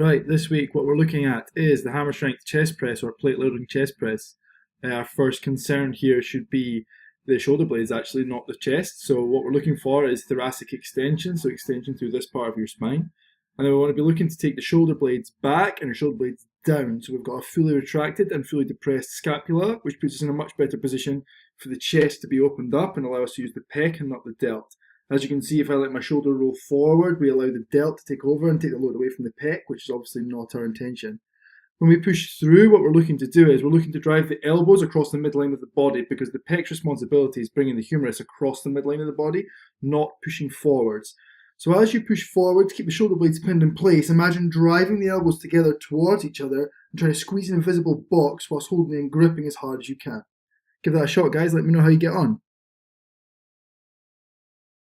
Right, this week what we're looking at is the hammer strength chest press or plate loading chest press. Our first concern here should be the shoulder blades, actually, not the chest. So what we're looking for is thoracic extension, so extension through this part of your spine. And then we want to be looking to take the shoulder blades back and your shoulder blades down. So we've got a fully retracted and fully depressed scapula, which puts us in a much better position for the chest to be opened up and allow us to use the pec and not the delt. As you can see, if I let my shoulder roll forward, we allow the delt to take over and take the load away from the pec, which is obviously not our intention. When we push through, what we're looking to do is we're looking to drive the elbows across the midline of the body, because the pec's responsibility is bringing the humerus across the midline of the body, not pushing forwards. So as you push forward to keep the shoulder blades pinned in place, imagine driving the elbows together towards each other and trying to squeeze an invisible box whilst holding and gripping as hard as you can. Give that a shot, guys. Let me know how you get on.